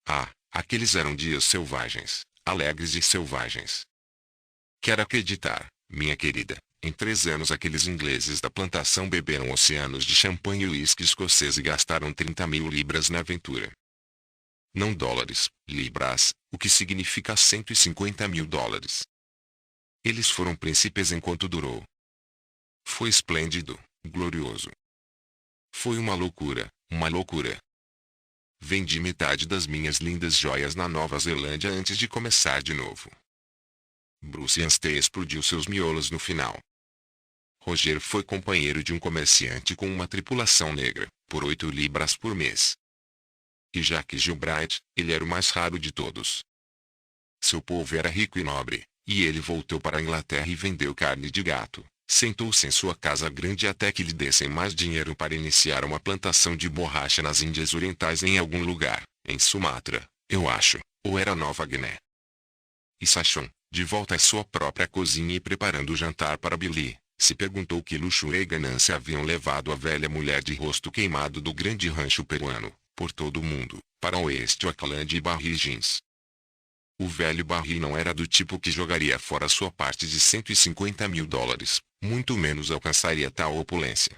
Ah, aqueles eram dias selvagens, alegres e selvagens. Quero acreditar, minha querida, em 3 anos aqueles ingleses da plantação beberam oceanos de champanhe e uísque escocês e gastaram 30.000 libras na aventura. Não dólares, libras, o que significa 150.000 dólares. Eles foram príncipes enquanto durou. Foi esplêndido, glorioso. Foi uma loucura, uma loucura. Vendi metade das minhas lindas joias na Nova Zelândia antes de começar de novo. Bruce Anstey explodiu seus miolos no final. Roger foi companheiro de um comerciante com uma tripulação negra, por 8 libras por mês. E Jacques Gilbright, ele era o mais raro de todos. Seu povo era rico e nobre, e ele voltou para a Inglaterra e vendeu carne de gato. Sentou-se em sua casa grande até que lhe dessem mais dinheiro para iniciar uma plantação de borracha nas Índias Orientais em algum lugar, em Sumatra, eu acho, ou era Nova Guiné. E Sachon, de volta à sua própria cozinha e preparando o jantar para Billy, se perguntou que luxo e ganância haviam levado a velha mulher de rosto queimado do grande rancho peruano, por todo o mundo, para o oeste Auckland e Barry Higgins. O velho Barry não era do tipo que jogaria fora sua parte de 150.000 dólares, muito menos alcançaria tal opulência.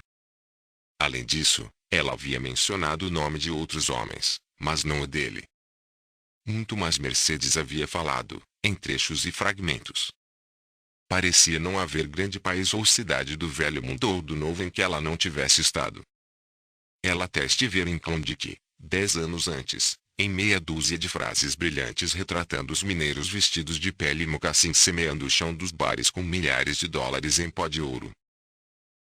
Além disso, ela havia mencionado o nome de outros homens, mas não o dele. Muito mais Mercedes havia falado, em trechos e fragmentos. Parecia não haver grande país ou cidade do velho mundo ou do novo em que ela não tivesse estado. Ela até estivera em Klondike, 10 anos antes, em meia dúzia de frases brilhantes retratando os mineiros vestidos de pele e mocassins semeando o chão dos bares com milhares de dólares em pó de ouro.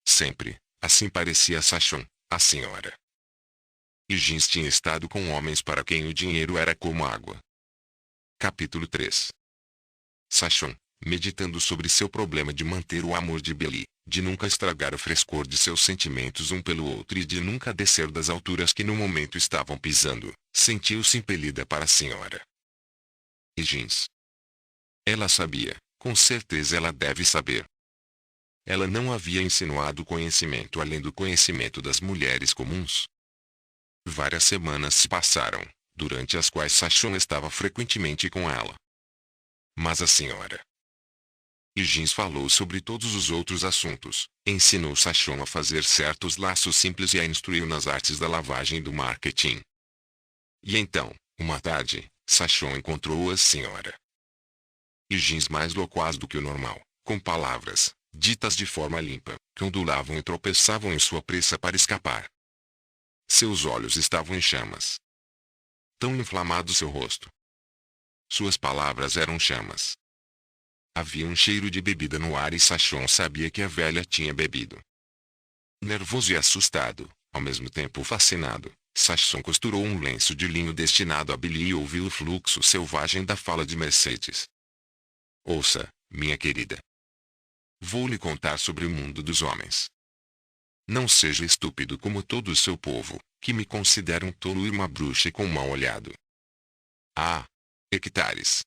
Sempre, assim parecia Sachon, a senhora. Higgins tinha estado com homens para quem o dinheiro era como água. Capítulo 3. Sachon, meditando sobre seu problema de manter o amor de Billy, de nunca estragar o frescor de seus sentimentos um pelo outro e de nunca descer das alturas que no momento estavam pisando, sentiu-se impelida para a senhora Higgins. Ela sabia, com certeza ela deve saber. Ela não havia insinuado conhecimento além do conhecimento das mulheres comuns. Várias semanas se passaram, durante as quais Sachon estava frequentemente com ela. Mas a senhora Higgins falou sobre todos os outros assuntos, ensinou Sachon a fazer certos laços simples e a instruiu nas artes da lavagem e do marketing. E então, uma tarde, Sachon encontrou a senhora Higgins mais loquaz do que o normal, com palavras, ditas de forma limpa, que ondulavam e tropeçavam em sua pressa para escapar. Seus olhos estavam em chamas. Tão inflamado seu rosto. Suas palavras eram chamas. Havia um cheiro de bebida no ar e Sachon sabia que a velha tinha bebido. Nervoso e assustado, ao mesmo tempo fascinado, Sachon costurou um lenço de linho destinado a Billy e ouviu o fluxo selvagem da fala de Mercedes. Ouça, minha querida. Vou lhe contar sobre o mundo dos homens. Não seja estúpido como todo o seu povo, que me considera um tolo e uma bruxa com um mau olhado. Ah! Hectares.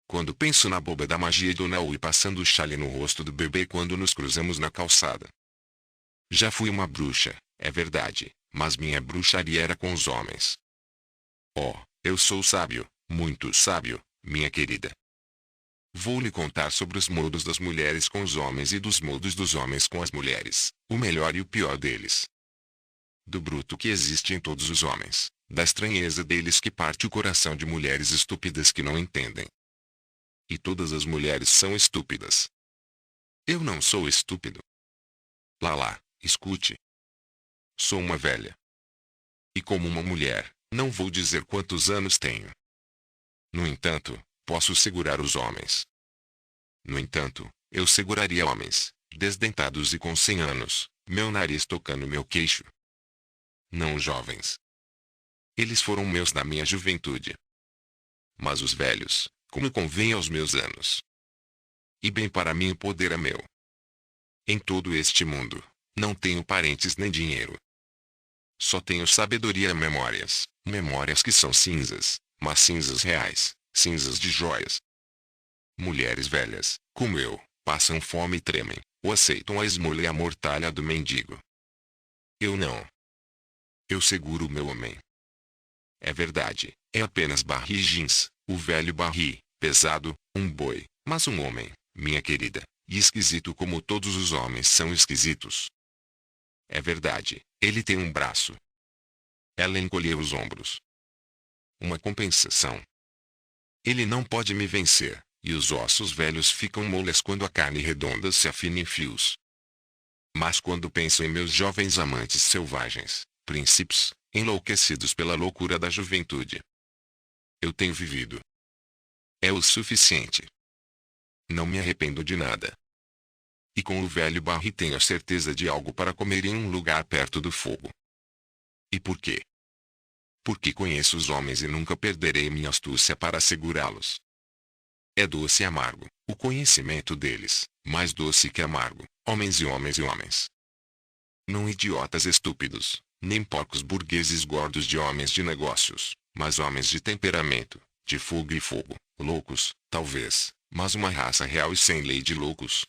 Quando penso na boba da magia do Neo e passando o chale no rosto do bebê quando nos cruzamos na calçada. Já fui uma bruxa, é verdade, mas minha bruxaria era com os homens. Oh, eu sou sábio, muito sábio, minha querida. Vou lhe contar sobre os modos das mulheres com os homens e dos modos dos homens com as mulheres, o melhor e o pior deles. Do bruto que existe em todos os homens, da estranheza deles que parte o coração de mulheres estúpidas que não entendem. E todas as mulheres são estúpidas. Eu não sou estúpido. Lá, escute. Sou uma velha. E como uma mulher, não vou dizer quantos anos tenho. No entanto, posso segurar os homens. No entanto, eu seguraria homens, desdentados e com 100 anos, meu nariz tocando meu queixo. Não jovens. Eles foram meus na minha juventude. Mas os velhos, como convém aos meus anos. E bem para mim o poder é meu. Em todo este mundo, não tenho parentes nem dinheiro. Só tenho sabedoria e memórias, memórias que são cinzas, mas cinzas reais, cinzas de joias. Mulheres velhas, como eu, passam fome e tremem, ou aceitam a esmola e a mortalha do mendigo. Eu não. Eu seguro o meu homem. É verdade, É apenas barrigens, o velho barri, pesado, um boi, mas um homem, minha querida, e esquisito como todos os homens são esquisitos. É verdade, ele tem um braço. Ela encolheu os ombros. Uma compensação. Ele não pode me vencer, e os ossos velhos ficam moles quando a carne redonda se afina em fios. Mas quando penso em meus jovens amantes selvagens, príncipes, enlouquecidos pela loucura da juventude, eu tenho vivido. É o suficiente. Não me arrependo de nada. E com o velho barri tenho a certeza de algo para comer em um lugar perto do fogo. E por quê? Porque conheço os homens e nunca perderei minha astúcia para segurá-los. É doce e amargo, o conhecimento deles, mais doce que amargo, homens e homens e homens. Não idiotas estúpidos, nem porcos burgueses gordos de homens de negócios, mas homens de temperamento, de fogo e fogo, loucos, talvez, mas uma raça real e sem lei de loucos.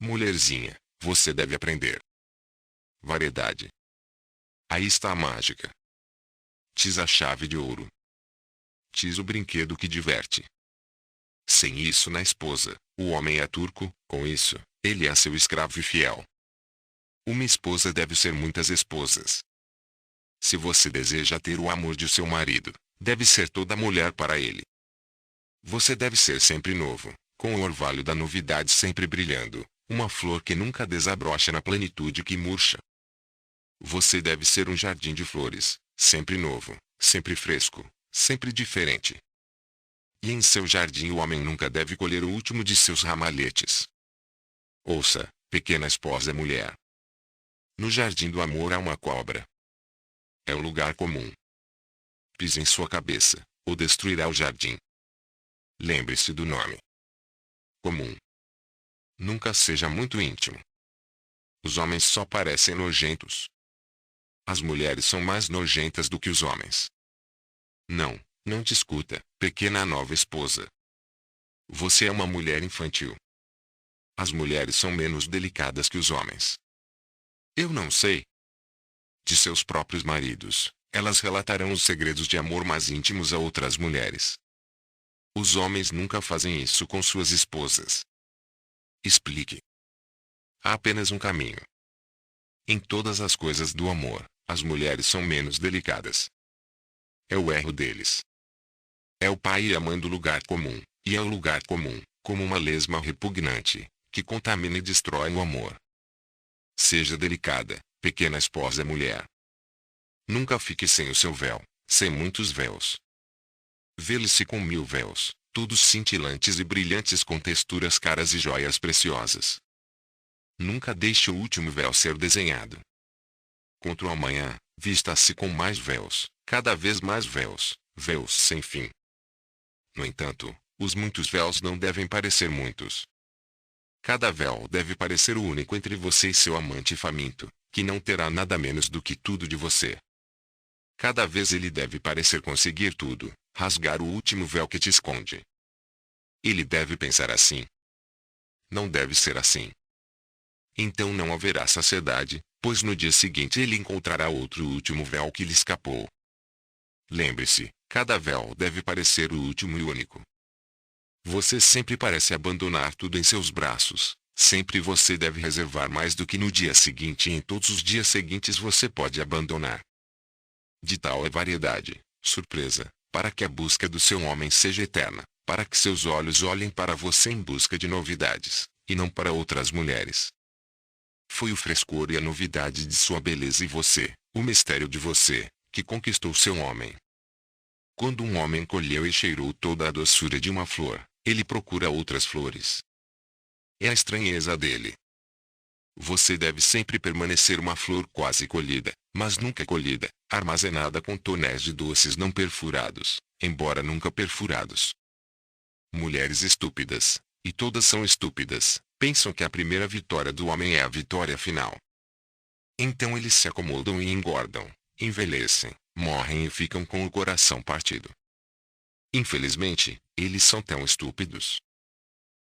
Mulherzinha, você deve aprender. Variedade. Aí está a mágica. Tis a chave de ouro. Tis o brinquedo que diverte. Sem isso na esposa, o homem é turco, com isso, ele é seu escravo e fiel. Uma esposa deve ser muitas esposas. Se você deseja ter o amor de seu marido, deve ser toda mulher para ele. Você deve ser sempre novo, com o orvalho da novidade sempre brilhando, uma flor que nunca desabrocha na plenitude que murcha. Você deve ser um jardim de flores, sempre novo, sempre fresco, sempre diferente. E em seu jardim o homem nunca deve colher o último de seus ramalhetes. Ouça, pequena esposa mulher. No jardim do amor há uma cobra. É o lugar comum. Pise em sua cabeça, ou destruirá o jardim. Lembre-se do nome. Comum. Nunca seja muito íntimo. Os homens só parecem nojentos. As mulheres são mais nojentas do que os homens. Não discuta, pequena nova esposa. Você é uma mulher infantil. As mulheres são menos delicadas que os homens. Eu não sei. De seus próprios maridos, elas relatarão os segredos de amor mais íntimos a outras mulheres. Os homens nunca fazem isso com suas esposas. Explique. Há apenas um caminho. Em todas as coisas do amor, as mulheres são menos delicadas. É o erro deles. É o pai e a mãe do lugar comum, e é o lugar comum, como uma lesma repugnante, que contamina e destrói o amor. Seja delicada, pequena esposa mulher. Nunca fique sem o seu véu, sem muitos véus. Vele-se com 1000 véus, todos cintilantes e brilhantes com texturas caras e joias preciosas. Nunca deixe o último véu ser desenhado. Contra o amanhã, vista-se com mais véus, cada vez mais véus, véus sem fim. No entanto, os muitos véus não devem parecer muitos. Cada véu deve parecer o único entre você e seu amante faminto, que não terá nada menos do que tudo de você. Cada vez ele deve parecer conseguir tudo, rasgar o último véu que te esconde. Ele deve pensar assim. Não deve ser assim. Então não haverá saciedade, pois no dia seguinte ele encontrará outro último véu que lhe escapou. Lembre-se, cada véu deve parecer o último e único. Você sempre parece abandonar tudo em seus braços, sempre você deve reservar mais do que no dia seguinte e em todos os dias seguintes você pode abandonar. De tal é variedade, surpresa, para que a busca do seu homem seja eterna, para que seus olhos olhem para você em busca de novidades, e não para outras mulheres. Foi o frescor e a novidade de sua beleza e você, o mistério de você, que conquistou seu homem. Quando um homem colheu e cheirou toda a doçura de uma flor, ele procura outras flores. É a estranheza dele. Você deve sempre permanecer uma flor quase colhida, mas nunca colhida, armazenada com tonéis de doces não perfurados, embora nunca perfurados. Mulheres estúpidas, e todas são estúpidas, pensam que a primeira vitória do homem é a vitória final. Então eles se acomodam e engordam, envelhecem, morrem e ficam com o coração partido. Infelizmente, eles são tão estúpidos.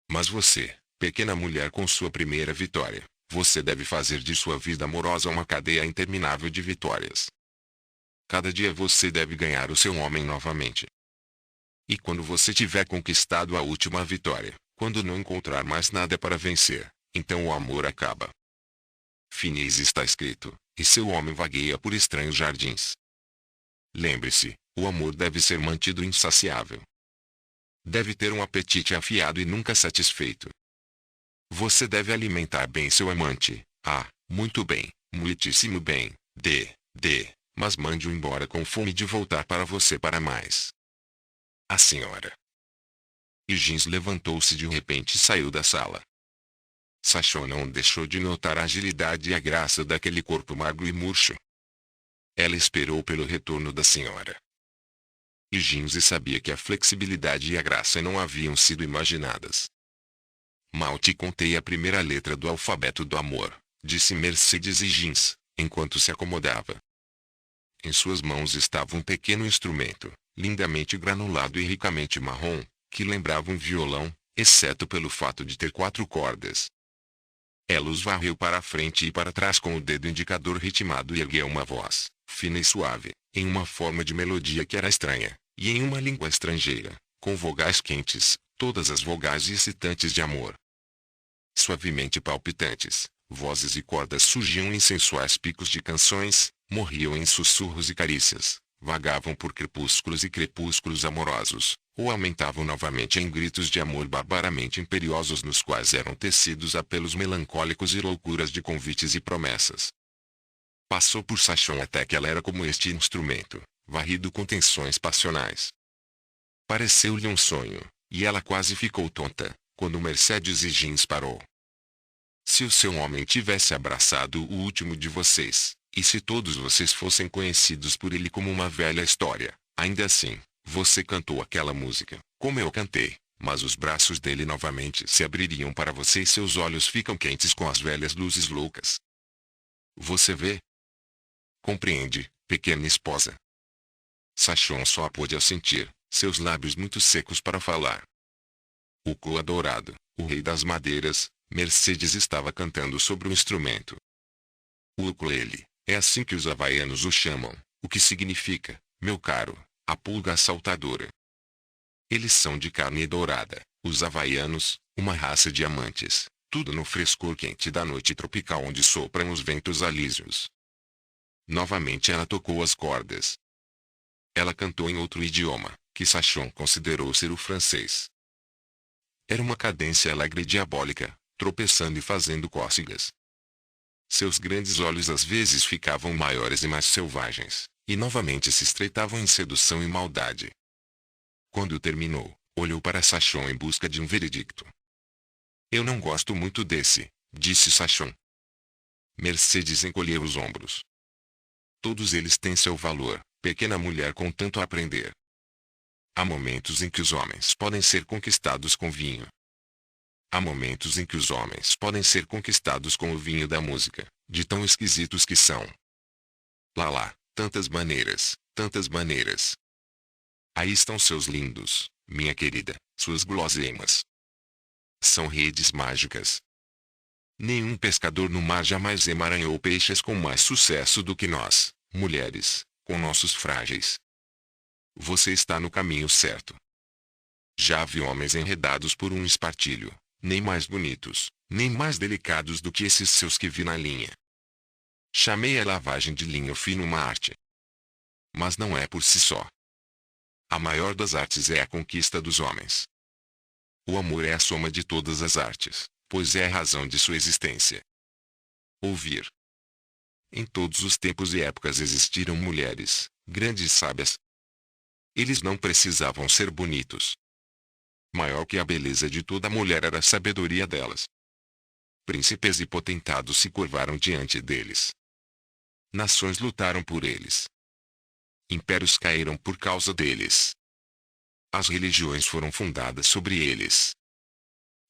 Mas você, pequena mulher com sua primeira vitória, você deve fazer de sua vida amorosa uma cadeia interminável de vitórias. Cada dia você deve ganhar o seu homem novamente. E quando você tiver conquistado a última vitória, quando não encontrar mais nada para vencer, então o amor acaba. Finis está escrito, e seu homem vagueia por estranhos jardins. Lembre-se, o amor deve ser mantido insaciável. Deve ter um apetite afiado e nunca satisfeito. Você deve alimentar bem seu amante. Muito bem, muitíssimo bem, mas mande-o embora com fome de voltar para você para mais. A senhora Higgins levantou-se de repente e saiu da sala. Sachon não deixou de notar a agilidade e a graça daquele corpo magro e murcho. Ela esperou pelo retorno da senhora Higgins e sabia que a flexibilidade e a graça não haviam sido imaginadas. Mal te contei a primeira letra do alfabeto do amor, disse Mercedes Higgins, enquanto se acomodava. Em suas mãos estava um pequeno instrumento, lindamente granulado e ricamente marrom, que lembrava um violão, exceto pelo fato de ter 4 cordas. Ela os varreu para a frente e para trás com o dedo indicador ritmado e ergueu uma voz, fina e suave, em uma forma de melodia que era estranha, e em uma língua estrangeira, com vogais quentes, todas as vogais excitantes de amor. Suavemente palpitantes, vozes e cordas surgiam em sensuais picos de canções, morriam em sussurros e carícias, vagavam por crepúsculos e crepúsculos amorosos, ou aumentavam novamente em gritos de amor barbaramente imperiosos nos quais eram tecidos apelos melancólicos e loucuras de convites e promessas. Passou por Sachon até que ela era como este instrumento, varrido com tensões passionais. Pareceu-lhe um sonho, e ela quase ficou tonta, quando Mercedes Higgins parou. Se o seu homem tivesse abraçado o último de vocês, e se todos vocês fossem conhecidos por ele como uma velha história, ainda assim, você cantou aquela música, como eu cantei, mas os braços dele novamente se abririam para você e seus olhos ficam quentes com as velhas luzes loucas. Você vê? Compreende, pequena esposa? Sachon só pôde assentir, seus lábios muito secos para falar. O Coa Dourado, o rei das madeiras, Mercedes estava cantando sobre o instrumento. O ukulele, é assim que os havaianos o chamam, o que significa, meu caro, a pulga assaltadora. Eles são de carne dourada, os havaianos, uma raça de amantes, tudo no frescor quente da noite tropical onde sopram os ventos alísios. Novamente ela tocou as cordas. Ela cantou em outro idioma, que Sachon considerou ser o francês. Era uma cadência alegre e diabólica, tropeçando e fazendo cócegas. Seus grandes olhos às vezes ficavam maiores e mais selvagens, e novamente se estreitavam em sedução e maldade. Quando terminou, olhou para Sachon em busca de um veredicto. Eu não gosto muito desse, disse Sachon. Mercedes encolheu os ombros. Todos eles têm seu valor, pequena mulher com tanto a aprender. Há momentos em que os homens podem ser conquistados com vinho. Há momentos em que os homens podem ser conquistados com o vinho da música, de tão esquisitos que são. Lá, tantas maneiras, tantas maneiras. Aí estão seus lindos, minha querida, suas guloseimas. São redes mágicas. Nenhum pescador no mar jamais emaranhou peixes com mais sucesso do que nós, mulheres, com nossos frágeis. Você está no caminho certo. Já vi homens enredados por um espartilho, nem mais bonitos, nem mais delicados do que esses seus que vi na linha. Chamei a lavagem de linho fino uma arte. Mas não é por si só. A maior das artes é a conquista dos homens. O amor é a soma de todas as artes, pois é a razão de sua existência. Ouvir. Em todos os tempos e épocas existiram mulheres, grandes sábias. Eles não precisavam ser bonitos. Maior que a beleza de toda mulher era a sabedoria delas. Príncipes e potentados se curvaram diante deles. Nações lutaram por eles. Impérios caíram por causa deles. As religiões foram fundadas sobre eles.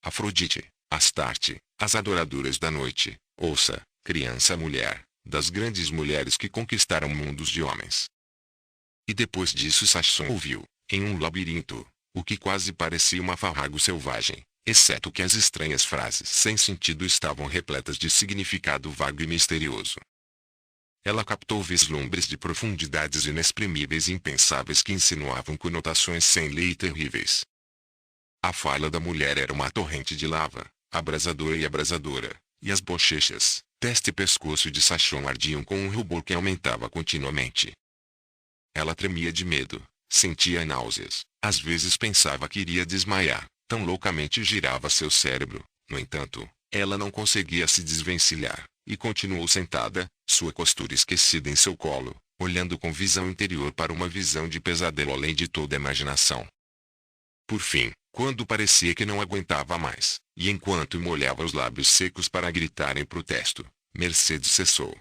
Afrodite, Astarte, as adoradoras da noite, ouça, criança-mulher, das grandes mulheres que conquistaram mundos de homens. E depois disso Sachon ouviu, em um labirinto, o que quase parecia uma farrago selvagem, exceto que as estranhas frases sem sentido estavam repletas de significado vago e misterioso. ela captou vislumbres de profundidades inexprimíveis e impensáveis que insinuavam conotações sem lei e terríveis. A fala da mulher era uma torrente de lava, abrasadora e abrasadora, e as bochechas, testa e pescoço de Sachon ardiam com um rubor que aumentava continuamente. Ela tremia de medo, sentia náuseas, às vezes pensava que iria desmaiar, tão loucamente girava seu cérebro. No entanto, ela não conseguia se desvencilhar, e continuou sentada, sua costura esquecida em seu colo, olhando com visão interior para uma visão de pesadelo além de toda imaginação. Por fim, quando parecia que não aguentava mais, e enquanto molhava os lábios secos para gritar em protesto, Mercedes cessou.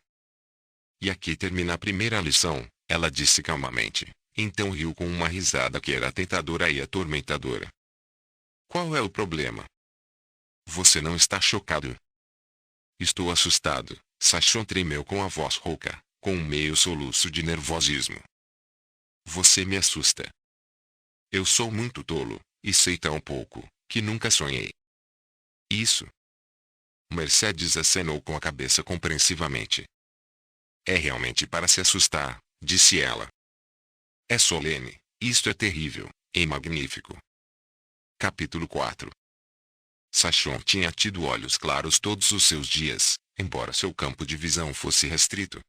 E aqui termina a primeira lição, ela disse calmamente. Então riu com uma risada que era tentadora e atormentadora. Qual é o problema? Você não está chocado? Estou assustado, Sachon tremeu com a voz rouca, com um meio soluço de nervosismo. Você me assusta. Eu sou muito tolo, e sei tão pouco, que nunca sonhei. Isso. Mercedes acenou com a cabeça compreensivamente. É realmente para se assustar, disse ela. É solene, isto é terrível, e magnífico. Capítulo 4. Sachon tinha tido olhos claros todos os seus dias, embora seu campo de visão fosse restrito.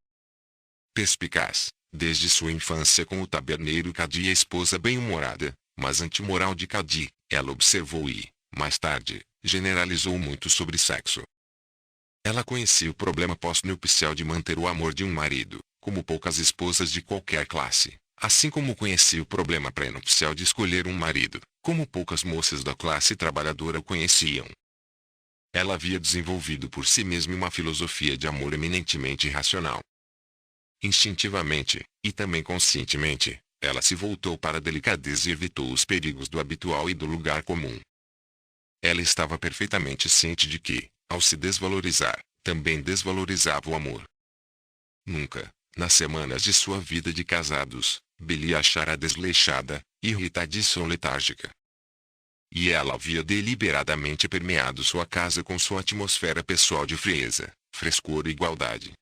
Perspicaz, desde sua infância com o taberneiro Cadi e a esposa bem-humorada, mas antimoral de Cadi, ela observou e, mais tarde, generalizou muito sobre sexo. Ela conhecia o problema pós-nupcial de manter o amor de um marido, como poucas esposas de qualquer classe, assim como conhecia o problema pré-nupcial de escolher um marido, como poucas moças da classe trabalhadora o conheciam. Ela havia desenvolvido por si mesma uma filosofia de amor eminentemente racional. Instintivamente, e também conscientemente, ela se voltou para a delicadeza e evitou os perigos do habitual e do lugar comum. Ela estava perfeitamente ciente de que, ao se desvalorizar, também desvalorizava o amor. Nunca, nas semanas de sua vida de casados, Billy a achara desleixada, irritadiça ou letárgica. E ela havia deliberadamente permeado sua casa com sua atmosfera pessoal de frieza, frescor e igualdade.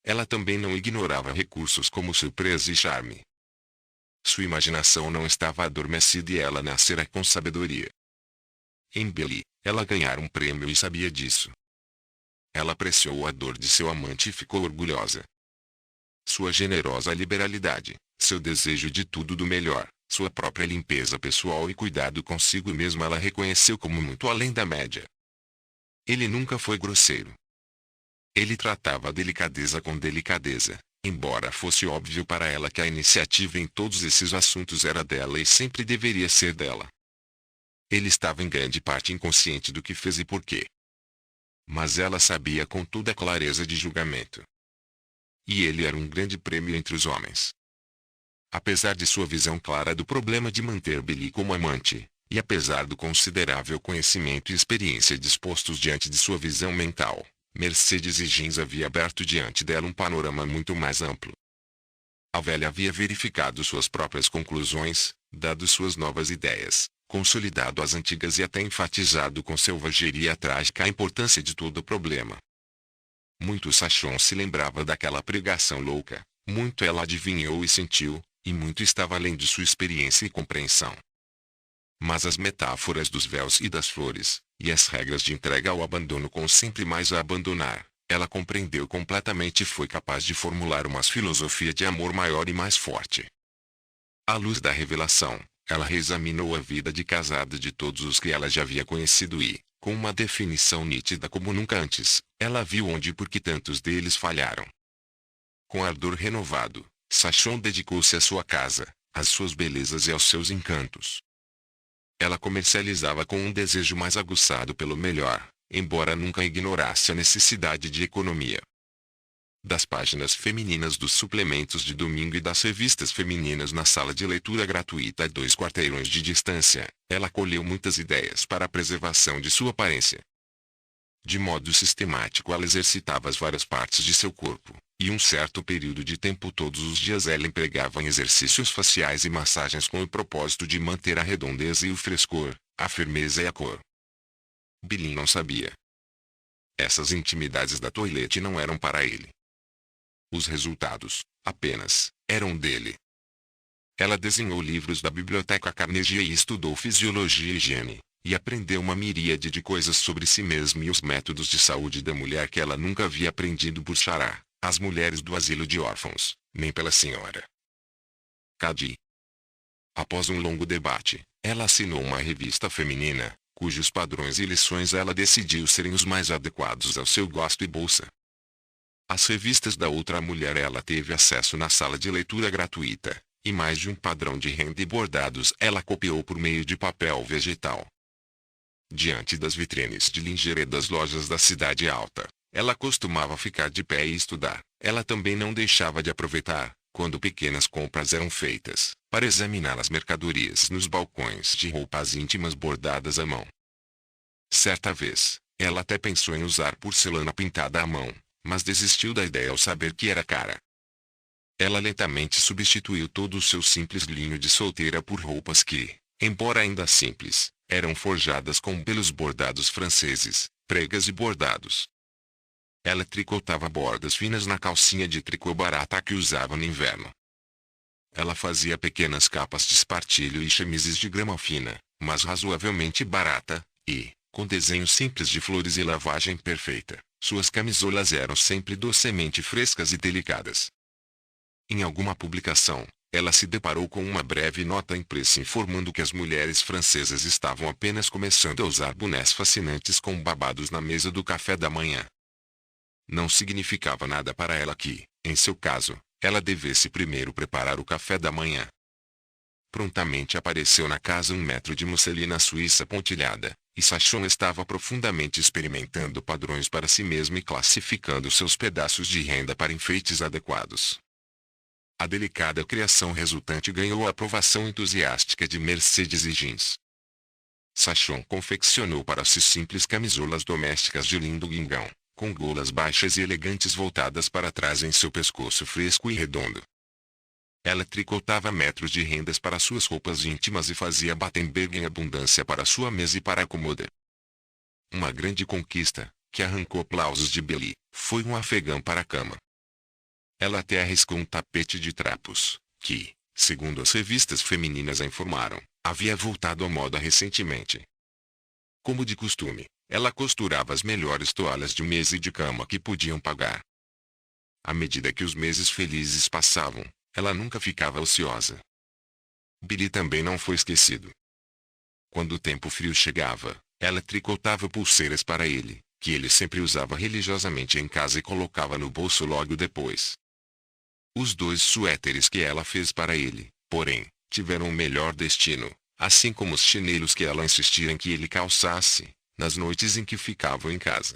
Ela também não ignorava recursos como surpresa e charme. Sua imaginação não estava adormecida e ela nascera com sabedoria. Em Billy, ela ganhara um prêmio e sabia disso. Ela apreciou a dor de seu amante e ficou orgulhosa. Sua generosa liberalidade, seu desejo de tudo do melhor, sua própria limpeza pessoal e cuidado consigo mesma ela reconheceu como muito além da média. Ele nunca foi grosseiro. Ele tratava a delicadeza com delicadeza, embora fosse óbvio para ela que a iniciativa em todos esses assuntos era dela e sempre deveria ser dela. Ele estava em grande parte inconsciente do que fez e por quê. Mas ela sabia com toda a clareza de julgamento. E ele era um grande prêmio entre os homens. Apesar de sua visão clara do problema de manter Billy como amante, e apesar do considerável conhecimento e experiência dispostos diante de sua visão mental, Mercedes Higgins havia aberto diante dela um panorama muito mais amplo. A velha havia verificado suas próprias conclusões, dado suas novas ideias, consolidado as antigas e até enfatizado com selvageria trágica a importância de todo o problema. Muito Sachon se lembrava daquela pregação louca, muito ela adivinhou e sentiu, e muito estava além de sua experiência e compreensão. Mas as metáforas dos véus e das flores, e as regras de entrega ao abandono com sempre mais a abandonar, ela compreendeu completamente e foi capaz de formular uma filosofia de amor maior e mais forte. À luz da revelação, ela reexaminou a vida de casada de todos os que ela já havia conhecido e, com uma definição nítida como nunca antes, ela viu onde e por que tantos deles falharam. Com ardor renovado, Sachon dedicou-se à sua casa, às suas belezas e aos seus encantos. Ela comercializava com um desejo mais aguçado pelo melhor, embora nunca ignorasse a necessidade de economia. Das páginas femininas dos suplementos de domingo e das revistas femininas na sala de leitura gratuita a 2 quarteirões de distância, ela colheu muitas ideias para a preservação de sua aparência. De modo sistemático ela exercitava as várias partes de seu corpo, e um certo período de tempo todos os dias ela empregava em exercícios faciais e massagens com o propósito de manter a redondeza e o frescor, a firmeza e a cor. Billy não sabia. Essas intimidades da toilette não eram para ele. Os resultados, apenas, eram dele. Ela desenhou livros da Biblioteca Carnegie e estudou fisiologia e higiene, e aprendeu uma miríade de coisas sobre si mesma e os métodos de saúde da mulher que ela nunca havia aprendido por Sarah, as mulheres do asilo de órfãos, nem pela senhora Cady. Após um longo debate, ela assinou uma revista feminina, cujos padrões e lições ela decidiu serem os mais adequados ao seu gosto e bolsa. As revistas da outra mulher ela teve acesso na sala de leitura gratuita, e mais de um padrão de renda e bordados ela copiou por meio de papel vegetal. Diante das vitrines de lingerie das lojas da cidade alta, ela costumava ficar de pé e estudar. Ela também não deixava de aproveitar, quando pequenas compras eram feitas, para examinar as mercadorias nos balcões de roupas íntimas bordadas à mão. Certa vez, ela até pensou em usar porcelana pintada à mão, mas desistiu da ideia ao saber que era cara. Ela lentamente substituiu todo o seu simples linho de solteira por roupas que, embora ainda simples, eram forjadas com belos bordados franceses, pregas e bordados. Ela tricotava bordas finas na calcinha de tricô barata que usava no inverno. Ela fazia pequenas capas de espartilho e chemises de grama fina, mas razoavelmente barata, e, com desenhos simples de flores e lavagem perfeita, suas camisolas eram sempre docemente frescas e delicadas. Em alguma publicação, ela se deparou com uma breve nota impressa informando que as mulheres francesas estavam apenas começando a usar bonés fascinantes com babados na mesa do café da manhã. Não significava nada para ela que, em seu caso, ela devesse primeiro preparar o café da manhã. Prontamente apareceu na casa 1 metro de musselina suíça pontilhada, e Sachon estava profundamente experimentando padrões para si mesmo e classificando seus pedaços de renda para enfeites adequados. A delicada criação resultante ganhou a aprovação entusiástica de Mercedes e Jeans. Sachon confeccionou para si simples camisolas domésticas de lindo guingão, com golas baixas e elegantes voltadas para trás em seu pescoço fresco e redondo. Ela tricotava metros de rendas para suas roupas íntimas e fazia Battenberg em abundância para sua mesa e para a cômoda. Uma grande conquista, que arrancou aplausos de Billy, foi um afegão para a cama. Ela até arriscou um tapete de trapos, que, segundo as revistas femininas a informaram, havia voltado à moda recentemente. Como de costume, ela costurava as melhores toalhas de mesa e de cama que podiam pagar. À medida que os meses felizes passavam, ela nunca ficava ociosa. Billy também não foi esquecido. Quando o tempo frio chegava, ela tricotava pulseiras para ele, que ele sempre usava religiosamente em casa e colocava no bolso logo depois. Os 2 suéteres que ela fez para ele, porém, tiveram o melhor destino, assim como os chinelos que ela insistia em que ele calçasse, nas noites em que ficavam em casa.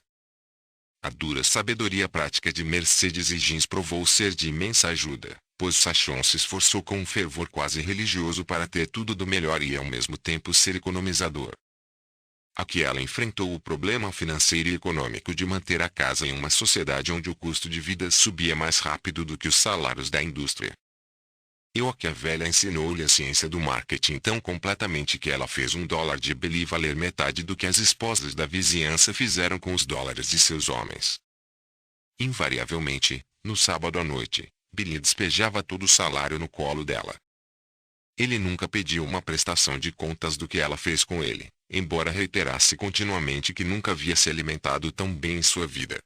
A dura sabedoria prática de Mercedes e Jeans provou ser de imensa ajuda, pois Sachon se esforçou com um fervor quase religioso para ter tudo do melhor e ao mesmo tempo ser economizador. Aqui ela enfrentou o problema financeiro e econômico de manter a casa em uma sociedade onde o custo de vida subia mais rápido do que os salários da indústria. A velha ensinou-lhe a ciência do marketing tão completamente que ela fez $1 de Billy valer metade do que as esposas da vizinhança fizeram com os dólares de seus homens. Invariavelmente, no sábado à noite, Billy despejava todo o salário no colo dela. Ele nunca pediu uma prestação de contas do que ela fez com ele, embora reiterasse continuamente que nunca havia se alimentado tão bem em sua vida.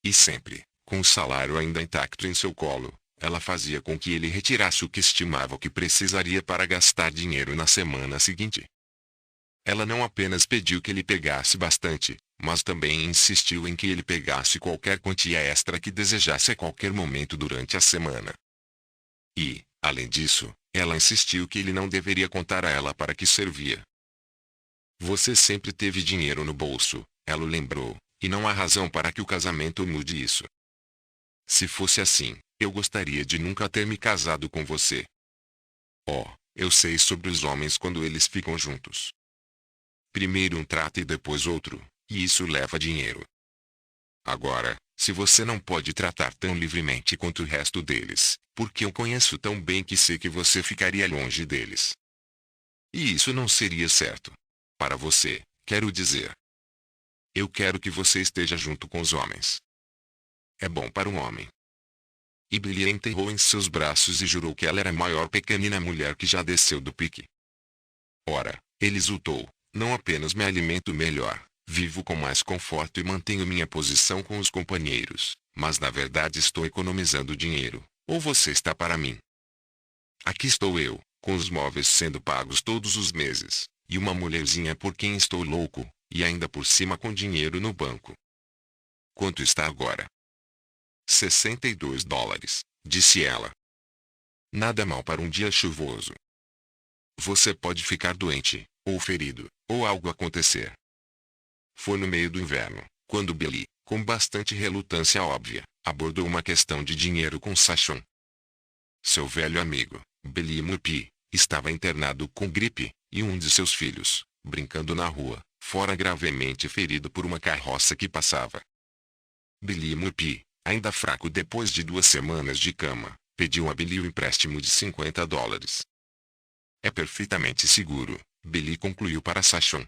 E sempre, com o salário ainda intacto em seu colo, ela fazia com que ele retirasse o que estimava que precisaria para gastar dinheiro na semana seguinte. Ela não apenas pediu que ele pegasse bastante, mas também insistiu em que ele pegasse qualquer quantia extra que desejasse a qualquer momento durante a semana. E, além disso, ela insistiu que ele não deveria contar a ela para que servia. Você sempre teve dinheiro no bolso, ela o lembrou, e não há razão para que o casamento mude isso. Se fosse assim, eu gostaria de nunca ter me casado com você. Oh, eu sei sobre os homens quando eles ficam juntos. Primeiro um trata e depois outro, e isso leva dinheiro. Agora, se você não pode tratar tão livremente quanto o resto deles, porque eu conheço tão bem que sei que você ficaria longe deles. E isso não seria certo. Para você, quero dizer. Eu quero que você esteja junto com os homens. É bom para um homem. E Billy a enterrou em seus braços e jurou que ela era a maior pequenina mulher que já desceu do pique. Ora, ele exultou, não apenas me alimento melhor, vivo com mais conforto e mantenho minha posição com os companheiros, mas na verdade estou economizando dinheiro, ou você está para mim. Aqui estou eu, com os móveis sendo pagos todos os meses, e uma mulherzinha por quem estou louco, e ainda por cima com dinheiro no banco. Quanto está agora? $62, disse ela. Nada mal para um dia chuvoso. Você pode ficar doente, ou ferido, ou algo acontecer. Foi no meio do inverno, quando Billy, com bastante relutância óbvia, abordou uma questão de dinheiro com Sachon. Seu velho amigo, Billy Murphy, estava internado com gripe, e um de seus filhos, brincando na rua, fora gravemente ferido por uma carroça que passava. Billy Murphy, ainda fraco depois de 2 semanas de cama, pediu a Billy um empréstimo de $50. É perfeitamente seguro, Billy concluiu para Sachon.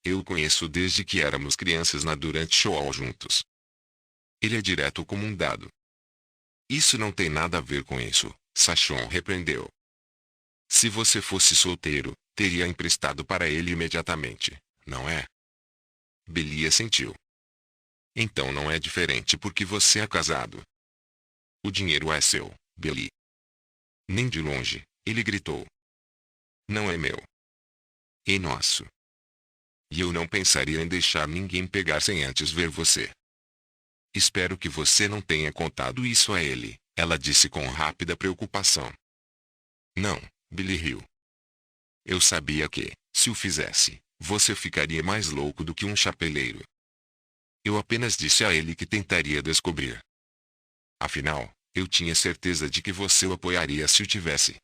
Eu o conheço desde que éramos crianças na Durant Show juntos. Ele é direto como um dado. Isso não tem nada a ver com isso, Sachon repreendeu. Se você fosse solteiro, teria emprestado para ele imediatamente, não é? Billy assentiu. Então não é diferente porque você é casado. O dinheiro é seu, Billy. Nem de longe, ele gritou. Não é meu. É nosso. E eu não pensaria em deixar ninguém pegar sem antes ver você. Espero que você não tenha contado isso a ele, ela disse com rápida preocupação. Não, Billy riu. Eu sabia que, se o fizesse, você ficaria mais louco do que um chapeleiro. Eu apenas disse a ele que tentaria descobrir. Afinal, eu tinha certeza de que você o apoiaria se o tivesse.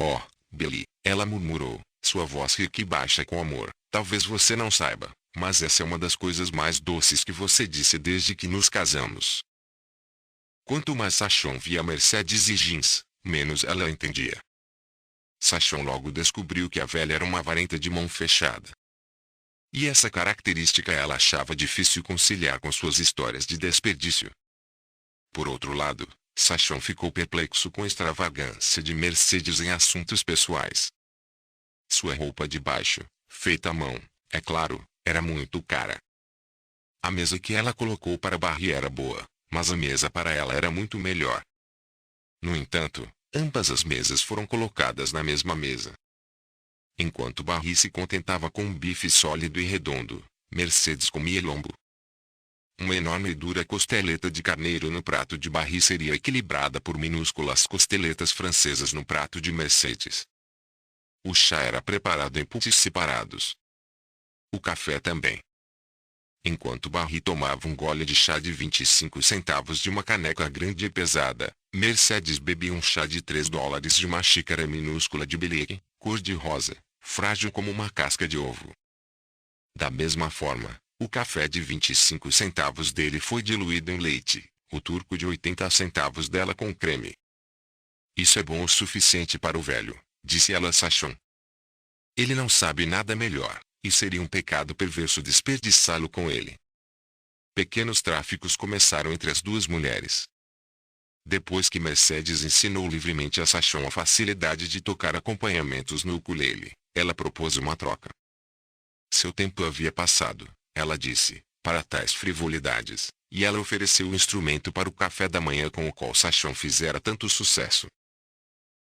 Oh, Billy, ela murmurou, sua voz rica e baixa com amor. Talvez você não saiba, mas essa é uma das coisas mais doces que você disse desde que nos casamos. Quanto mais Sachon via Mercedes e Jeans, menos ela entendia. Sachon logo descobriu que a velha era uma avarenta de mão fechada. E essa característica ela achava difícil conciliar com suas histórias de desperdício. Por outro lado, Sachon ficou perplexo com a extravagância de Mercedes em assuntos pessoais. Sua roupa de baixo, feita à mão, é claro, era muito cara. A mesa que ela colocou para Barry era boa, mas a mesa para ela era muito melhor. No entanto, ambas as mesas foram colocadas na mesma mesa. Enquanto Barry se contentava com um bife sólido e redondo, Mercedes comia lombo. Uma enorme e dura costeleta de carneiro no prato de Barry seria equilibrada por minúsculas costeletas francesas no prato de Mercedes. O chá era preparado em potes separados. O café também. Enquanto Barry tomava um gole de chá de 25 centavos de uma caneca grande e pesada, Mercedes bebia um chá de $3 de uma xícara minúscula de Billy, cor-de-rosa, frágil como uma casca de ovo. Da mesma forma, o café de 25 centavos dele foi diluído em leite, o turco de 80 centavos dela com creme. Isso é bom o suficiente para o velho, disse ela a Sachon. Ele não sabe nada melhor, e seria um pecado perverso desperdiçá-lo com ele. Pequenos tráficos começaram entre as duas mulheres. Depois que Mercedes ensinou livremente a Sachon a facilidade de tocar acompanhamentos no ukulele, ela propôs uma troca. Seu tempo havia passado, ela disse, para tais frivolidades, e ela ofereceu o instrumento para o café da manhã com o qual Sachon fizera tanto sucesso.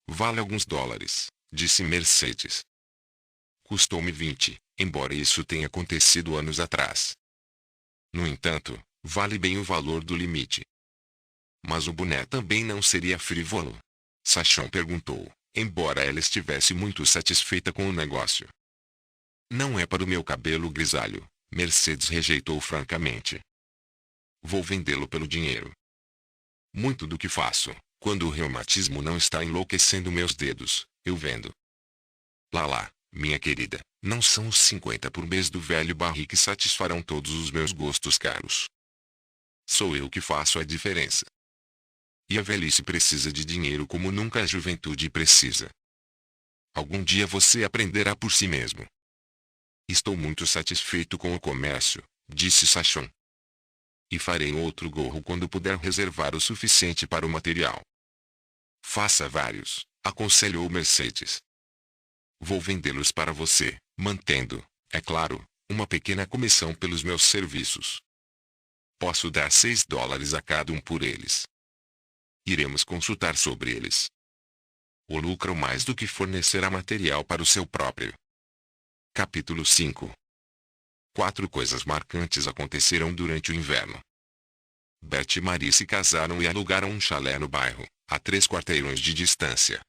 Vale alguns dólares, disse Mercedes. Custou-me 20, embora isso tenha acontecido anos atrás. No entanto, vale bem o valor do limite. Mas o boné também não seria frívolo? Sachon perguntou, embora ela estivesse muito satisfeita com o negócio. Não é para o meu cabelo grisalho, Mercedes rejeitou francamente. Vou vendê-lo pelo dinheiro. Muito do que faço, quando o reumatismo não está enlouquecendo meus dedos, eu vendo. Lá, minha querida, não são os 50 por mês do velho Barry que satisfarão todos os meus gostos caros. Sou eu que faço a diferença. E a velhice precisa de dinheiro como nunca a juventude precisa. Algum dia você aprenderá por si mesmo. Estou muito satisfeito com o comércio, disse Sachon. E farei outro gorro quando puder reservar o suficiente para o material. Faça vários, aconselhou Mercedes. Vou vendê-los para você, mantendo, é claro, uma pequena comissão pelos meus serviços. Posso dar $6 a cada um por eles. Iremos consultar sobre eles. O lucro mais do que fornecerá material para o seu próprio. Capítulo 5. 4 coisas marcantes aconteceram durante o inverno. Bert e Marie se casaram e alugaram um chalé no bairro, a 3 quarteirões de distância.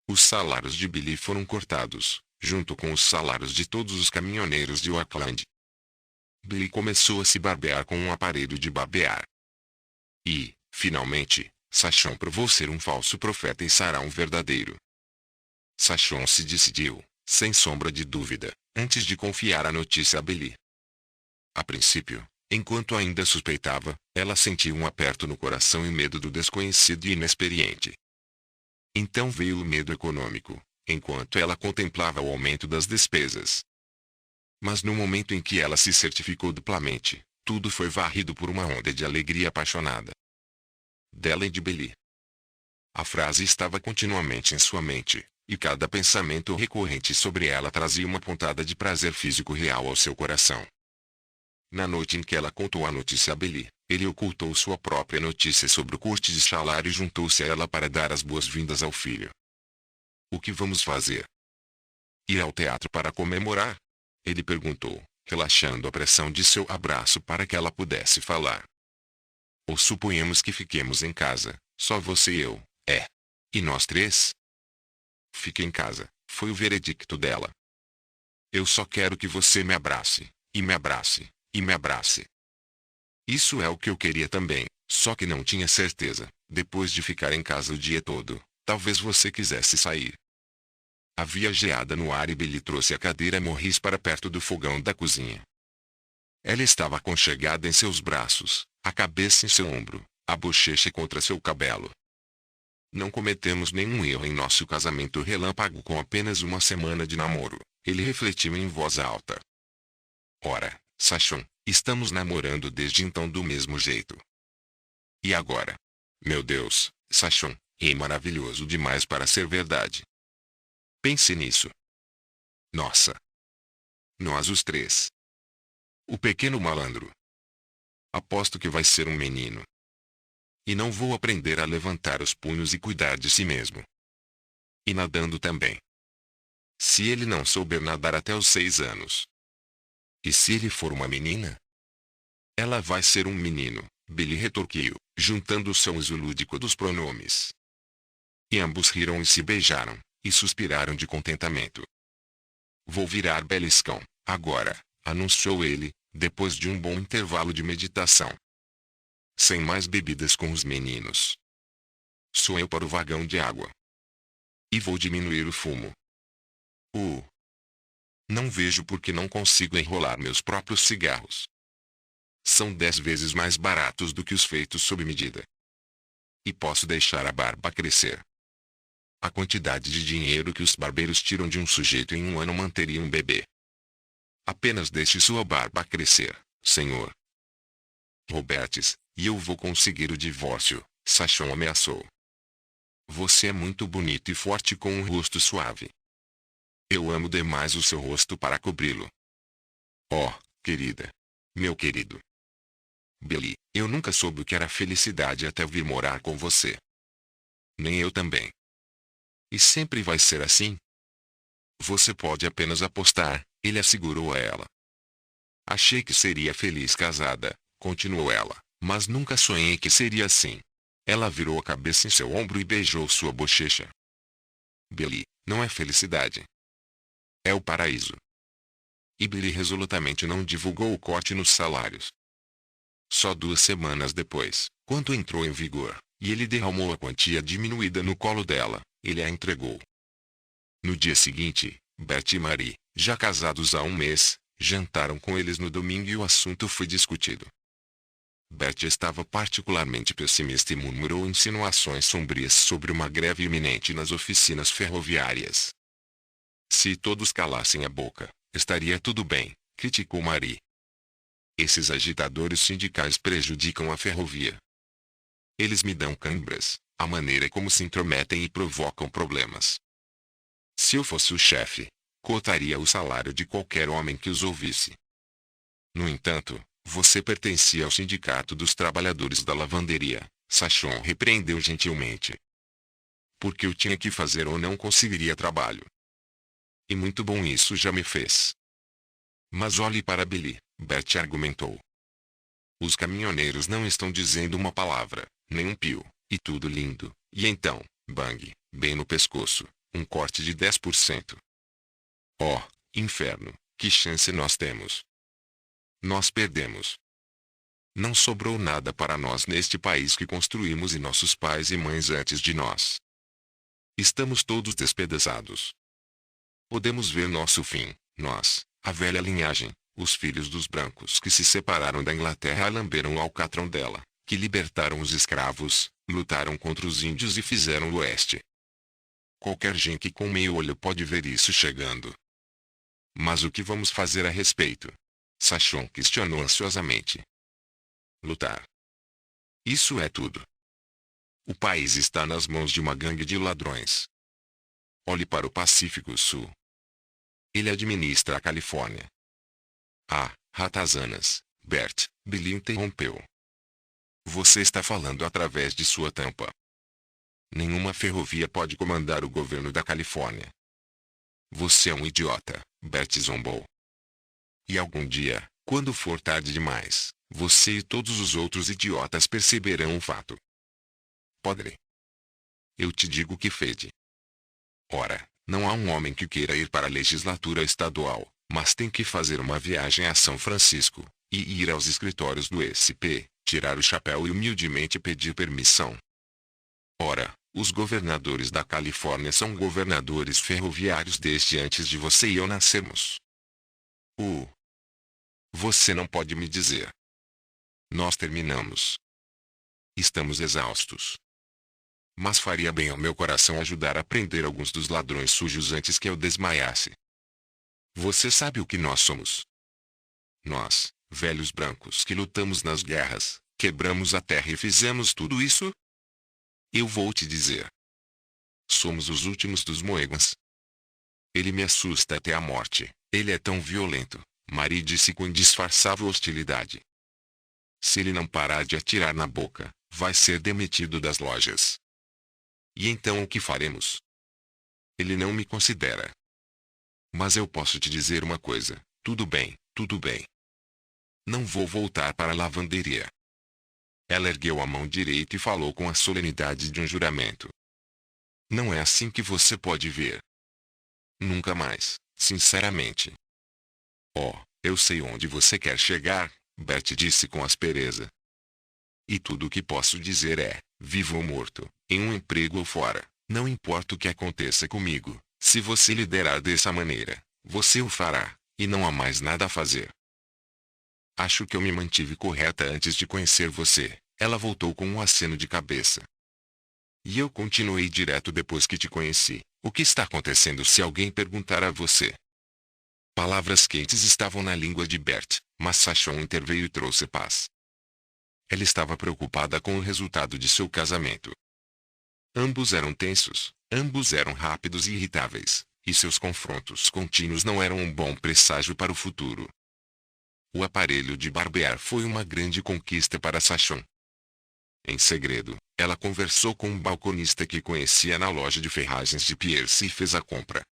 Os salários de Billy foram cortados, junto com os salários de todos os caminhoneiros de Oakland. Billy começou a se barbear com um aparelho de barbear. E, finalmente, Sachon provou ser um falso profeta e Sarah um verdadeiro. Sachon se decidiu, sem sombra de dúvida, antes de confiar a notícia a Billy. A princípio, enquanto ainda suspeitava, ela sentiu um aperto no coração e medo do desconhecido e inexperiente. Então veio o medo econômico, enquanto ela contemplava o aumento das despesas. Mas no momento em que ela se certificou duplamente, tudo foi varrido por uma onda de alegria apaixonada. Dela e de Billy. A frase estava continuamente em sua mente, e cada pensamento recorrente sobre ela trazia uma pontada de prazer físico real ao seu coração. Na noite em que ela contou a notícia a Billy, ele ocultou sua própria notícia sobre o corte de salário e juntou-se a ela para dar as boas-vindas ao filho. O que vamos fazer? Ir ao teatro para comemorar? Ele perguntou, relaxando a pressão de seu abraço para que ela pudesse falar. Ou suponhamos que fiquemos em casa, só você e eu, e nós 3? Fique em casa, foi o veredicto dela. Eu só quero que você me abrace, e me abrace, e me abrace. Isso é o que eu queria também, só que não tinha certeza, depois de ficar em casa o dia todo, talvez você quisesse sair. Havia geada no ar e Billy trouxe a cadeira Morris para perto do fogão da cozinha. Ela estava aconchegada em seus braços, a cabeça em seu ombro, a bochecha contra seu cabelo. Não cometemos nenhum erro em nosso casamento relâmpago com apenas uma semana de namoro, ele refletiu em voz alta. Ora, Sachon, estamos namorando desde então do mesmo jeito. E agora? Meu Deus, Sachon, é maravilhoso demais para ser verdade. Pense nisso. Nossa. Nós os 3. O pequeno malandro. Aposto que vai ser um menino. E não vou aprender a levantar os punhos e cuidar de si mesmo. E nadando também. Se ele não souber nadar até os 6 anos. E se ele for uma menina? Ela vai ser um menino, Billy retorquiu, juntando o seu uso lúdico dos pronomes. E ambos riram e se beijaram, e suspiraram de contentamento. Vou virar beliscão, agora, anunciou ele, depois de um bom intervalo de meditação. Sem mais bebidas com os meninos. Sou eu para o vagão de água. E vou diminuir o fumo. Não vejo por que não consigo enrolar meus próprios cigarros. São 10 vezes mais baratos do que os feitos sob medida. E posso deixar a barba crescer. A quantidade de dinheiro que os barbeiros tiram de um sujeito em um ano manteria um bebê. Apenas deixe sua barba crescer, senhor Roberts, e eu vou conseguir o divórcio, Sachon ameaçou. Você é muito bonito e forte com um rosto suave. Eu amo demais o seu rosto para cobri-lo. Oh, querida. Meu querido. Billy, eu nunca soube o que era felicidade até vir morar com você. Nem eu também. E sempre vai ser assim? Você pode apenas apostar, ele assegurou a ela. Achei que seria feliz casada, continuou ela, mas nunca sonhei que seria assim. Ela virou a cabeça em seu ombro e beijou sua bochecha. Billy, não é felicidade. É o paraíso. E Billy resolutamente não divulgou o corte nos salários. Só 2 semanas depois, quando entrou em vigor, e ele derramou a quantia diminuída no colo dela, ele a entregou. No dia seguinte, Bert e Marie, já casados há um mês, jantaram com eles no domingo e o assunto foi discutido. Bert estava particularmente pessimista e murmurou insinuações sombrias sobre uma greve iminente nas oficinas ferroviárias. Se todos calassem a boca, estaria tudo bem, criticou Marie. Esses agitadores sindicais prejudicam a ferrovia. Eles me dão câimbras, a maneira como se intrometem e provocam problemas. Se eu fosse o chefe, cotaria o salário de qualquer homem que os ouvisse. No entanto, você pertencia ao sindicato dos trabalhadores da lavanderia, Sachon repreendeu gentilmente. Porque eu tinha que fazer ou não conseguiria trabalho. E muito bom isso já me fez. Mas olhe para Billy, Bert argumentou. Os caminhoneiros não estão dizendo uma palavra, nem um pio, e tudo lindo, e então, bang, bem no pescoço, um corte de 10%. Oh, inferno, que chance nós temos? Nós perdemos. Não sobrou nada para nós neste país que construímos e nossos pais e mães antes de nós. Estamos todos despedaçados. Podemos ver nosso fim, nós, a velha linhagem, os filhos dos brancos que se separaram da Inglaterra e lamberam o alcatrão dela, que libertaram os escravos, lutaram contra os índios e fizeram o oeste. Qualquer gente com meio olho pode ver isso chegando. Mas o que vamos fazer a respeito? Sachon questionou ansiosamente. Lutar. Isso é tudo. O país está nas mãos de uma gangue de ladrões. Olhe para o Pacífico Sul. Ele administra a Califórnia. Ah, ratazanas, Bert, Billy interrompeu. Você está falando através de sua tampa. Nenhuma ferrovia pode comandar o governo da Califórnia. Você é um idiota, Bert zombou. E algum dia, quando for tarde demais, você e todos os outros idiotas perceberão o fato. Podre. Eu te digo que fede. Ora, não há um homem que queira ir para a legislatura estadual, mas tem que fazer uma viagem a São Francisco, e ir aos escritórios do SP, tirar o chapéu e humildemente pedir permissão. Ora, os governadores da Califórnia são governadores ferroviários desde antes de você e eu nascermos. Você não pode me dizer. Nós terminamos. Estamos exaustos. Mas faria bem ao meu coração ajudar a prender alguns dos ladrões sujos antes que eu desmaiasse. Você sabe o que nós somos? Nós, velhos brancos que lutamos nas guerras, quebramos a terra e fizemos tudo isso? Eu vou te dizer. Somos os últimos dos Mohegans. Ele me assusta até a morte, ele é tão violento, Marie disse com indisfarçável hostilidade. Se ele não parar de atirar na boca, vai ser demitido das lojas. E então o que faremos? Ele não me considera. Mas eu posso te dizer uma coisa, tudo bem, tudo bem. Não vou voltar para a lavanderia. Ela ergueu a mão direita e falou com a solenidade de um juramento. Não é assim que você pode ver. Nunca mais, sinceramente. Oh, eu sei onde você quer chegar, Bert disse com aspereza. E tudo o que posso dizer é, vivo ou morto, em um emprego ou fora, não importa o que aconteça comigo, se você liderar dessa maneira, você o fará, e não há mais nada a fazer. Acho que eu me mantive correta antes de conhecer você, ela voltou com um aceno de cabeça. E eu continuei direto depois que te conheci. O que está acontecendo se alguém perguntar a você? Palavras quentes estavam na língua de Bert, mas Sachon interveio e trouxe paz. Ela estava preocupada com o resultado de seu casamento. Ambos eram tensos, ambos eram rápidos e irritáveis, e seus confrontos contínuos não eram um bom presságio para o futuro. O aparelho de barbear foi uma grande conquista para Sachon. Em segredo, ela conversou com um balconista que conhecia na loja de ferragens de Pierce e fez a compra.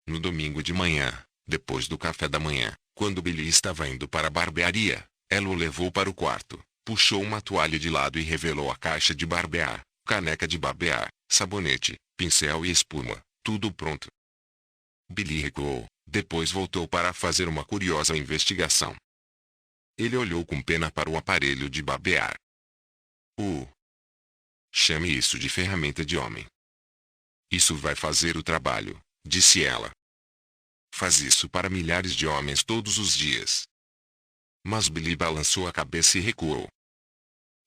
No domingo de manhã, depois do café da manhã, quando Billy estava indo para a barbearia, ela o levou para o quarto, puxou uma toalha de lado e revelou a caixa de barbear, caneca de barbear, sabonete, pincel e espuma, tudo pronto. Billy recuou, depois voltou para fazer uma curiosa investigação. Ele olhou com pena para o aparelho de barbear. Chame isso de ferramenta de homem. Isso vai fazer o trabalho, disse ela. Faz isso para milhares de homens todos os dias. Mas Billy balançou a cabeça e recuou.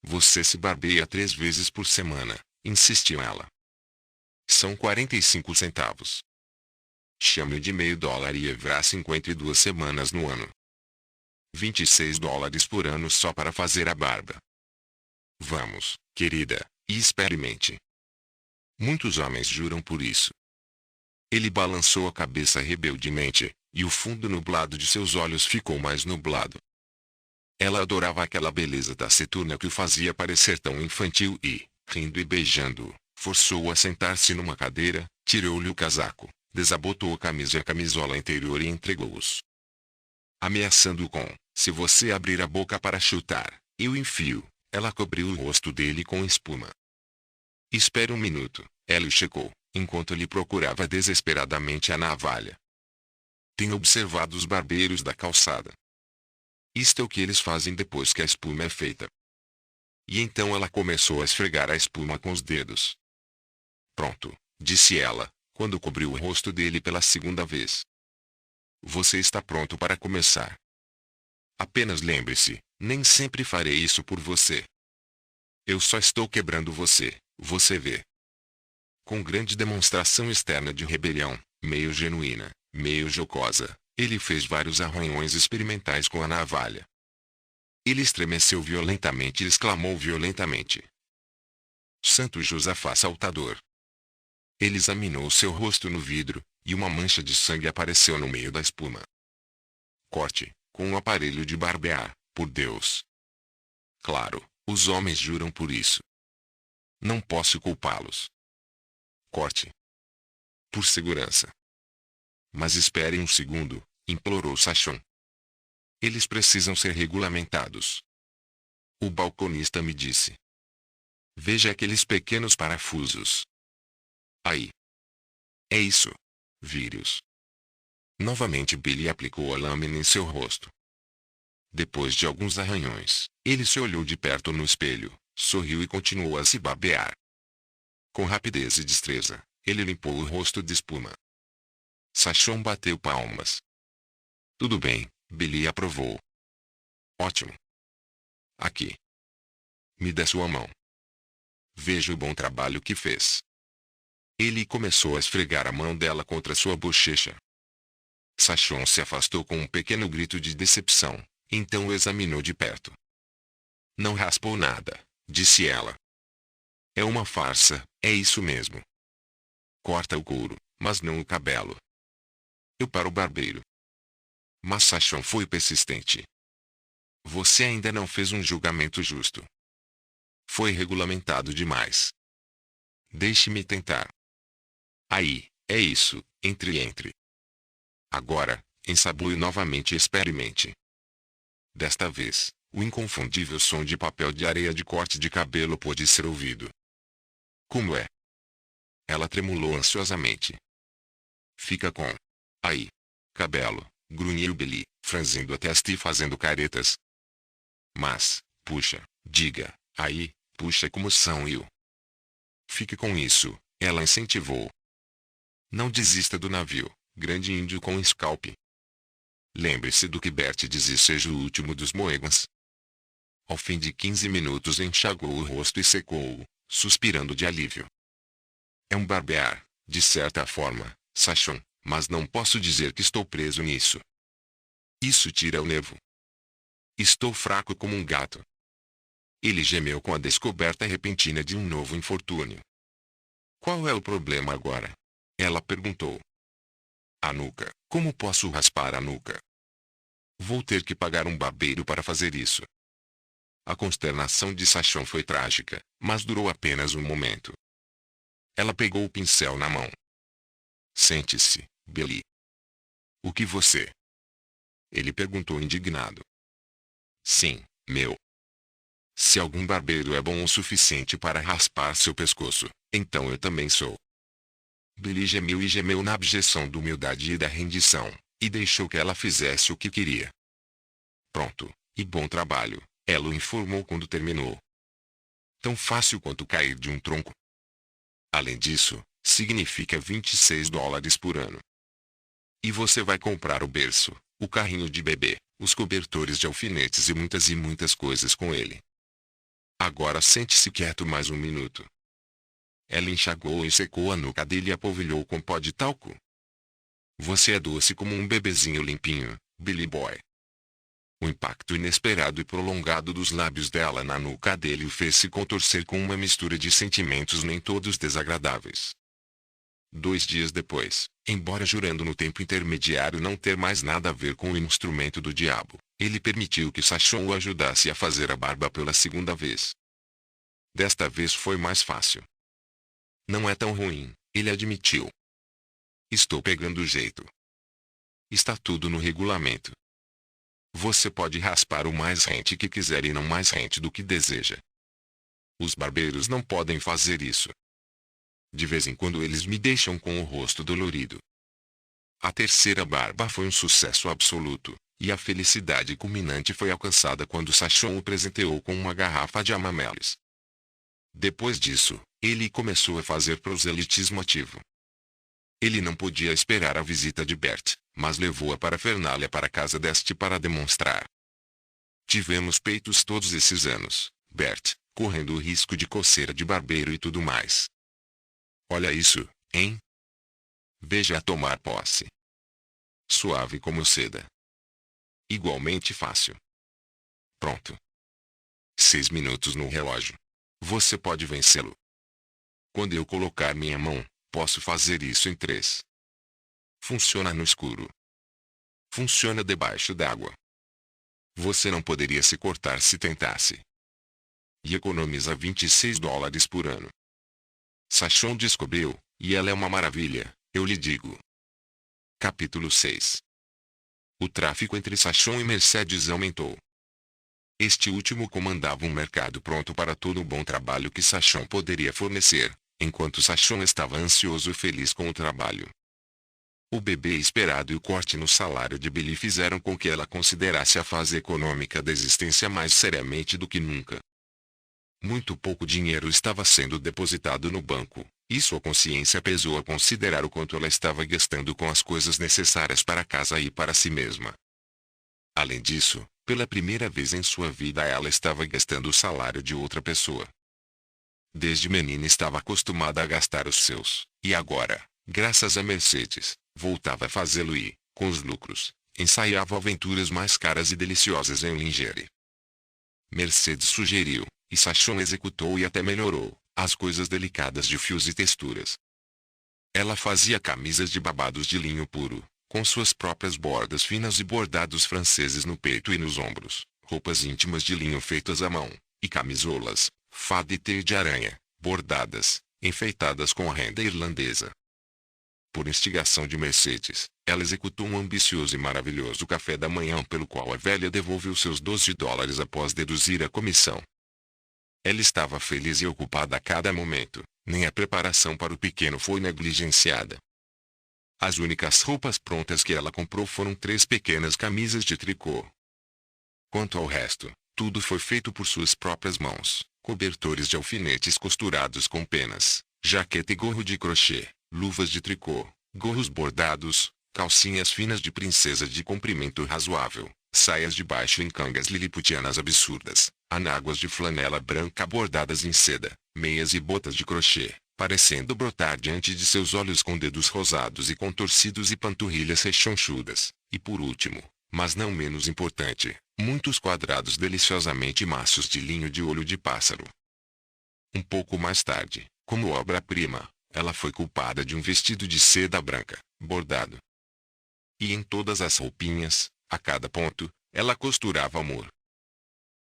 Você se barbeia 3 vezes por semana, insistiu ela. São 45 centavos. Chame-o de $0,5 e haverá 52 semanas no ano. $26 por ano só para fazer a barba. Vamos, querida, e experimente. Muitos homens juram por isso. Ele balançou a cabeça rebeldemente, e o fundo nublado de seus olhos ficou mais nublado. Ela adorava aquela beleza taciturna que o fazia parecer tão infantil e, rindo e beijando-o, forçou-o a sentar-se numa cadeira, tirou-lhe o casaco, desabotou a camisa e a camisola interior e entregou-os. Ameaçando-o com, se você abrir a boca para chutar, eu enfio, ela cobriu o rosto dele com espuma. Espere um minuto, ela o checou, enquanto ele procurava desesperadamente a navalha. Tenho observado os barbeiros da calçada. Isto é o que eles fazem depois que a espuma é feita. E então ela começou a esfregar a espuma com os dedos. Pronto, disse ela, quando cobriu o rosto dele pela segunda vez. Você está pronto para começar. Apenas lembre-se, nem sempre farei isso por você. Eu só estou quebrando você, você vê. Com grande demonstração externa de rebelião, meio genuína, meio jocosa, ele fez vários arranhões experimentais com a navalha. Ele estremeceu violentamente e exclamou violentamente: Santo Josafá saltador! Ele examinou seu rosto no vidro, e uma mancha de sangue apareceu no meio da espuma. Corte, com um aparelho de barbear, por Deus! Claro, os homens juram por isso. Não posso culpá-los. Corte. Por segurança. Mas espere um segundo, implorou Sachon. Eles precisam ser regulamentados. O balconista me disse. Veja aqueles pequenos parafusos. Aí. É isso. Vírus. Novamente Billy aplicou a lâmina em seu rosto. Depois de alguns arranhões, ele se olhou de perto no espelho, sorriu e continuou a se barbear. Com rapidez e destreza, ele limpou o rosto de espuma. Sachon bateu palmas. Tudo bem, Billy aprovou. Ótimo. Aqui. Me dê sua mão. Veja o bom trabalho que fez. Ele começou a esfregar a mão dela contra sua bochecha. Sachon se afastou com um pequeno grito de decepção, então o examinou de perto. Não raspou nada, disse ela. É uma farsa, é isso mesmo. Corta o couro, mas não o cabelo. Eu para o barbeiro. Mas Sachon foi persistente. Você ainda não fez um julgamento justo. Foi regulamentado demais. Deixe-me tentar. Aí, é isso, entre. Agora, ensabue novamente e experimente. Desta vez, o inconfundível som de papel de areia de corte de cabelo pôde ser ouvido. Como é? Ela tremulou ansiosamente. Fica com. Aí. Cabelo, grunhiu Billy, franzindo a testa e fazendo caretas. Mas, puxa, diga, aí, puxa como são eu. Fique com isso, ela incentivou. Não desista do navio, grande índio com scalp. Lembre-se do que Bert diz e seja o último dos Mohegans. Ao fim de 15 minutos enxagou o rosto e secou-o, suspirando de alívio. É um barbear, de certa forma, Sachon, mas não posso dizer que estou preso nisso. Isso tira o nervo. Estou fraco como um gato. Ele gemeu com a descoberta repentina de um novo infortúnio. Qual é o problema agora? Ela perguntou. A nuca. Como posso raspar a nuca? Vou ter que pagar um barbeiro para fazer isso. A consternação de Sachon foi trágica, mas durou apenas um momento. Ela pegou o pincel na mão. Sente-se, Billy. O que você? Ele perguntou indignado. Sim, meu. Se algum barbeiro é bom o suficiente para raspar seu pescoço, então eu também sou. Billy gemeu e gemeu na abjeção da humildade e da rendição, e deixou que ela fizesse o que queria. Pronto, e bom trabalho, ela o informou quando terminou. Tão fácil quanto cair de um tronco. Além disso, significa $26 por ano. E você vai comprar o berço, o carrinho de bebê, os cobertores de alfinetes e muitas coisas com ele. Agora sente-se quieto mais um minuto. Ela enxagou e secou a nuca dele e a polvilhou com pó de talco. Você é doce como um bebezinho limpinho, Billy Boy. O impacto inesperado e prolongado dos lábios dela na nuca dele o fez se contorcer com uma mistura de sentimentos nem todos desagradáveis. 2 dias depois, embora jurando no tempo intermediário não ter mais nada a ver com o instrumento do diabo, ele permitiu que Sachon o ajudasse a fazer a barba pela segunda vez. Desta vez foi mais fácil. Não é tão ruim, ele admitiu. Estou pegando o jeito. Está tudo no regulamento. Você pode raspar o mais rente que quiser e não mais rente do que deseja. Os barbeiros não podem fazer isso. De vez em quando eles me deixam com o rosto dolorido. A terceira barba foi um sucesso absoluto, e a felicidade culminante foi alcançada quando Sachon o presenteou com uma garrafa de Amamelis. Depois disso, ele começou a fazer proselitismo ativo. Ele não podia esperar a visita de Bert, mas levou a parafernália para a casa deste para demonstrar. Tivemos peitos todos esses anos, Bert, correndo o risco de coceira de barbeiro e tudo mais. Olha isso, hein? Veja a tomar posse. Suave como seda. Igualmente fácil. Pronto. 6 minutos no relógio. Você pode vencê-lo. Quando eu colocar minha mão, posso fazer isso em 3. Funciona no escuro. Funciona debaixo d'água. Você não poderia se cortar se tentasse. E economiza $26 por ano. Sachon descobriu, e ela é uma maravilha, eu lhe digo. Capítulo 6. O tráfico entre Sachon e Mercedes aumentou. Este último comandava um mercado pronto para todo o bom trabalho que Sachon poderia fornecer, enquanto Sachon estava ansioso e feliz com o trabalho. O bebê esperado e o corte no salário de Billy fizeram com que ela considerasse a fase econômica da existência mais seriamente do que nunca. Muito pouco dinheiro estava sendo depositado no banco, e sua consciência pesou a considerar o quanto ela estava gastando com as coisas necessárias para casa e para si mesma. Além disso, pela primeira vez em sua vida ela estava gastando o salário de outra pessoa. Desde menina estava acostumada a gastar os seus, e agora, graças a Mercedes, voltava a fazê-lo e, com os lucros, ensaiava aventuras mais caras e deliciosas em lingerie. Mercedes sugeriu, e Sachon executou e até melhorou, as coisas delicadas de fios e texturas. Ela fazia camisas de babados de linho puro, com suas próprias bordas finas e bordados franceses no peito e nos ombros, roupas íntimas de linho feitas à mão, e camisolas, fada e teia de aranha, bordadas, enfeitadas com renda irlandesa. Por instigação de Mercedes, ela executou um ambicioso e maravilhoso café da manhã pelo qual a velha devolveu seus $12 após deduzir a comissão. Ela estava feliz e ocupada a cada momento, nem a preparação para o pequeno foi negligenciada. As únicas roupas prontas que ela comprou foram 3 pequenas camisas de tricô. Quanto ao resto, tudo foi feito por suas próprias mãos, cobertores de alfinetes costurados com penas, jaqueta e gorro de crochê, luvas de tricô, gorros bordados, calcinhas finas de princesa de comprimento razoável, saias de baixo em cangas liliputianas absurdas, anáguas de flanela branca bordadas em seda, meias e botas de crochê, parecendo brotar diante de seus olhos com dedos rosados e contorcidos e panturrilhas rechonchudas, e por último, mas não menos importante, muitos quadrados deliciosamente macios de linho de olho de pássaro. Um pouco mais tarde, como obra-prima, ela foi culpada de um vestido de seda branca, bordado. E em todas as roupinhas, a cada ponto, ela costurava amor.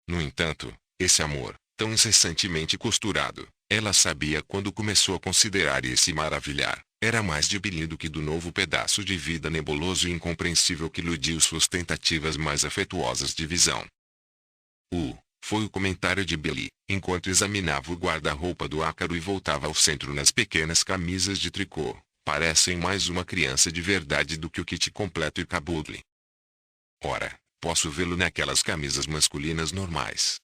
No entanto, esse amor, tão incessantemente costurado, ela sabia quando começou a considerar e se maravilhar, era mais de Billy do que do novo pedaço de vida nebuloso e incompreensível que iludiu suas tentativas mais afetuosas de visão. Foi o comentário de Billy, enquanto examinava o guarda-roupa do ácaro e voltava ao centro nas pequenas camisas de tricô. Parecem mais uma criança de verdade do que o kit completo e caboodle. Ora, posso vê-lo naquelas camisas masculinas normais,